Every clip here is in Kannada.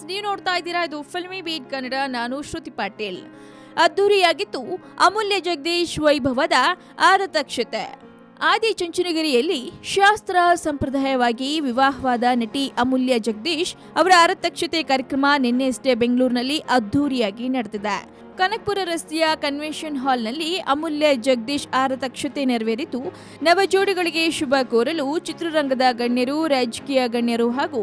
ನೀವು ನೋಡ್ತಾ ಇದ್ದೀರಾ ಇದು ಫಿಲ್ಮಿ ಬೀಟ್ ಕನ್ನಡ. ನಾನು ಶ್ರುತಿ ಪಾಟೀಲ್. ಅದ್ದೂರಿಯಾಗಿತ್ತು ಅಮೂಲ್ಯ ಜಗದೀಶ್ ವೈಭವದ ಆರತಕ್ಷತೆ. ಆದಿಚುಂಚನಗಿರಿಯಲ್ಲಿ ಶಾಸ್ತ್ರ ಸಂಪ್ರದಾಯವಾಗಿ ವಿವಾಹವಾದ ನಟಿ ಅಮೂಲ್ಯ ಜಗದೀಶ್ ಅವರ ಆರತಕ್ಷತೆ ಕಾರ್ಯಕ್ರಮ ನಿನ್ನೆಯಷ್ಟೇ ಬೆಂಗಳೂರಿನಲ್ಲಿ ಅದ್ದೂರಿಯಾಗಿ ನಡೆದಿದೆ. ಕನಕಪುರ ರಸ್ತೆಯ ಕನ್ವೆನ್ಷನ್ ಹಾಲ್ನಲ್ಲಿ ಅಮೂಲ್ಯ ಜಗದೀಶ್ ಆರತಕ್ಷತೆ ನೆರವೇರಿತು. ನವ ಜೋಡಿಗಳಿಗೆ ಶುಭ ಕೋರಲು ಚಿತ್ರರಂಗದ ಗಣ್ಯರು, ರಾಜಕೀಯ ಗಣ್ಯರು ಹಾಗೂ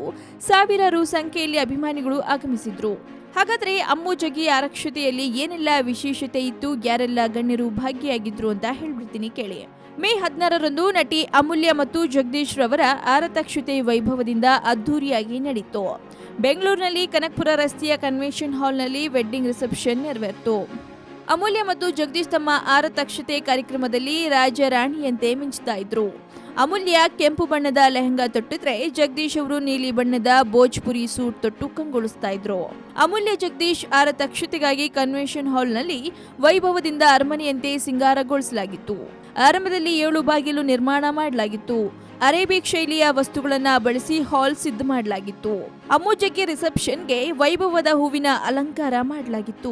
ಸಾವಿರಾರು ಸಂಖ್ಯೆಯಲ್ಲಿ ಅಭಿಮಾನಿಗಳು ಆಗಮಿಸಿದ್ರು. ಹಾಗಾದ್ರೆ ಅಮ್ಮು ಜಗ್ಗಿ ಆರಕ್ಷತೆಯಲ್ಲಿ ಏನೆಲ್ಲ ವಿಶೇಷತೆ ಇತ್ತು, ಯಾರೆಲ್ಲ ಗಣ್ಯರು ಭಾಗಿಯಾಗಿದ್ರು ಅಂತ ಹೇಳ್ಬಿಡ್ತೀನಿ ಕೇಳಿ. ಮೇ 16ರಂದು ನಟಿ ಅಮೂಲ್ಯ ಮತ್ತು ಜಗದೀಶ್ ರವರ ಆರತಕ್ಷತೆ ವೈಭವದಿಂದ ಅದ್ದೂರಿಯಾಗಿ ನಡೆಯಿತು. ಬೆಂಗಳೂರಿನಲ್ಲಿ ಕನಕಪುರ ರಸ್ತೆಯ ಕನ್ವೆನ್ಷನ್ ಹಾಲ್ನಲ್ಲಿ ವೆಡ್ಡಿಂಗ್ ರಿಸೆಪ್ಷನ್ ನೆರವೇರಿತು. ಅಮೂಲ್ಯ ಮತ್ತು ಜಗದೀಶ್ ತಮ್ಮ ಆರತಕ್ಷತೆ ಕಾರ್ಯಕ್ರಮದಲ್ಲಿ ರಾಜರಾಣಿಯಂತೆ ಮಿಂಚುತ್ತಾ ಇದ್ರು. ಅಮೂಲ್ಯ ಕೆಂಪು ಬಣ್ಣದ ಲೆಹಂಗಾ ತೊಟ್ಟಿದ್ರೆ ಜಗದೀಶ್ ಅವರು ನೀಲಿ ಬಣ್ಣದ ಭೋಜ್ಪುರಿ ಸೂಟ್ ತೊಟ್ಟು ಕಂಗೊಳಿಸ್ತಾ ಇದ್ರು. ಅಮೂಲ್ಯ ಜಗದೀಶ್ ಆರತಕ್ಷತೆಗಾಗಿ ಕನ್ವೆನ್ಷನ್ ಹಾಲ್ನಲ್ಲಿ ವೈಭವದಿಂದ ಅರಮನೆಯಂತೆ ಸಿಂಗಾರಗೊಳಿಸಲಾಗಿತ್ತು. ಆರಂಭದಲ್ಲಿ 7 ಬಾಗಿಲು ನಿರ್ಮಾಣ ಮಾಡಲಾಗಿತ್ತು. ಅರೇಬಿಕ್ ಶೈಲಿಯ ವಸ್ತುಗಳನ್ನ ಬಳಸಿ ಹಾಲ್ ಸಿದ್ಧ ಮಾಡಲಾಗಿತ್ತು. ಅಮ್ಮು ಜಗ್ಗಿ ರಿಸೆಪ್ಷನ್ಗೆ ವೈಭವದ ಹೂವಿನ ಅಲಂಕಾರ ಮಾಡಲಾಗಿತ್ತು.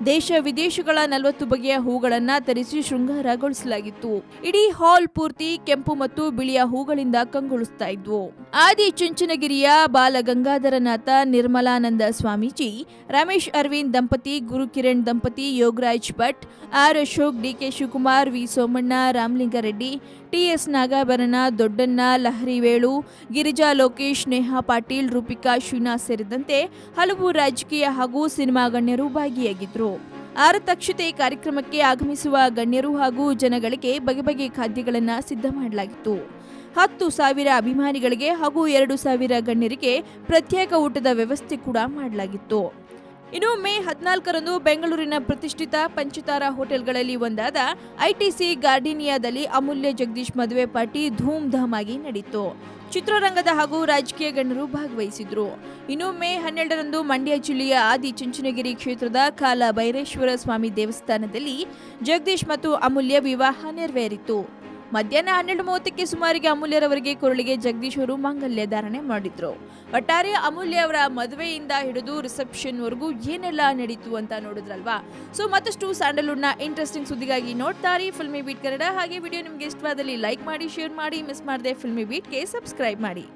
ದೇಶ ವಿದೇಶಗಳ 40 ಬಗೆಯ ಹೂಗಳನ್ನ ತರಿಸಿ ಶೃಂಗಾರಗೊಳಿಸಲಾಗಿತ್ತು. ಇಡೀ ಹಾಲ್ ಪೂರ್ತಿ ಕೆಂಪು ಮತ್ತು ಬಿಳಿಯ ಹೂಗಳಿಂದ ಕಂಗೊಳಿಸ್ತಾ ಇದ್ವು. ಆದಿಚುಂಚನಗಿರಿಯ ಬಾಲಗಂಗಾಧರನಾಥ ನಿರ್ಮಲಾನಂದ ಸ್ವಾಮೀಜಿ, ರಮೇಶ್ ಅರವಿಂದ್ ದಂಪತಿ, ಗುರುಕಿರಣ್ ದಂಪತಿ, Yogaraj Bhat, R Ashok, DK Shivakumar, V Somanna, Ramalinga Reddy, TS Nagabharana, ದೊಡ್ಡಣ್ಣ, ಲಹರಿ ವೇಳು, ಗಿರಿಜಾ ಲೋಕೇಶ್, ನೇಹಾ ಪಾಟೀಲ್, ರೂಪಿಕಾ ಶ್ರೀನಾಥ್ ಸೇರಿದಂತೆ ಹಲವು ರಾಜಕೀಯ ಹಾಗೂ ಸಿನಿಮಾ ಗಣ್ಯರು ಭಾಗಿಯಾಗಿದ್ರು. ಆರತಕ್ಷತೆ ಕಾರ್ಯಕ್ರಮಕ್ಕೆ ಆಗಮಿಸುವ ಗಣ್ಯರು ಹಾಗೂ ಜನಗಳಿಗೆ ಬಗೆ ಬಗೆ ಖಾದ್ಯಗಳನ್ನು ಸಿದ್ಧ ಮಾಡಲಾಗಿತ್ತು. 10,000 ಅಭಿಮಾನಿಗಳಿಗೆ ಹಾಗೂ 2,000 ಗಣ್ಯರಿಗೆ ಪ್ರತ್ಯೇಕ ಊಟದ ವ್ಯವಸ್ಥೆ ಕೂಡ ಮಾಡಲಾಗಿತ್ತು. ಇನ್ನು ಮೇ 14ರಂದು ಬೆಂಗಳೂರಿನ ಪ್ರತಿಷ್ಠಿತ ಪಂಚತಾರಾ ಹೋಟೆಲ್ಗಳಲ್ಲಿ ಒಂದಾದ ಐಟಿಸಿ ಗಾರ್ಡಿನಿಯಾದಲ್ಲಿ ಅಮೂಲ್ಯ ಜಗದೀಶ್ ಮದುವೆ ಪಾರ್ಟಿ ಧೂಮ್ ಆಗಿ ನಡೆಯಿತು. ಚಿತ್ರರಂಗದ ಹಾಗೂ ರಾಜಕೀಯ ಗಣ್ಯರು ಭಾಗವಹಿಸಿದ್ರು. ಇನ್ನು ಮೇ 12ರಂದು ಮಂಡ್ಯ ಜಿಲ್ಲೆಯ ಆದಿಚುಂಚನಗಿರಿ ಕ್ಷೇತ್ರದ ಕಾಲ ಭೈರೇಶ್ವರ ಸ್ವಾಮಿ ದೇವಸ್ಥಾನದಲ್ಲಿ ಜಗದೀಶ್ ಮತ್ತು ಅಮೂಲ್ಯ ವಿವಾಹ ನೆರವೇರಿತು. ಮಧ್ಯಾಹ್ನ 12:30ಕ್ಕೆ ಸುಮಾರಿಗೆ ಅಮೂಲ್ಯರವರಿಗೆ ಕೊರಳಿಗೆ ಜಗದೀಶ್ ಅವರು ಮಾಂಗಲ್ಯ ಧಾರಣೆ ಮಾಡಿದ್ರು. ಒಟ್ಟಾರೆ ಅಮೂಲ್ಯ ಅವರ ಮದುವೆಯಿಂದ ಹಿಡಿದು ರಿಸೆಪ್ಷನ್ ವರೆಗೂ ಏನೆಲ್ಲ ನಡೀತು ಅಂತ ನೋಡಿದ್ರಲ್ವಾ. ಸೊ ಮತ್ತಷ್ಟು ಸ್ಯಾಂಡಲ್ವುಡ್ನ ಇಂಟ್ರೆಸ್ಟಿಂಗ್ ಸುದ್ದಿಗಾಗಿ ನೋಡ್ತಾರೆ ಫಿಲ್ಮಿ ಬೀಟ್ ಕನ್ನಡ. ಹಾಗೆ ವಿಡಿಯೋ ನಿಮ್ಗೆ ಇಷ್ಟವಾದಲ್ಲಿ ಲೈಕ್ ಮಾಡಿ, ಶೇರ್ ಮಾಡಿ, ಮಿಸ್ ಮಾಡದೆ ಫಿಲ್ಮಿ ಬೀಟ್ಗೆ ಸಬ್ಸ್ಕ್ರೈಬ್ ಮಾಡಿ.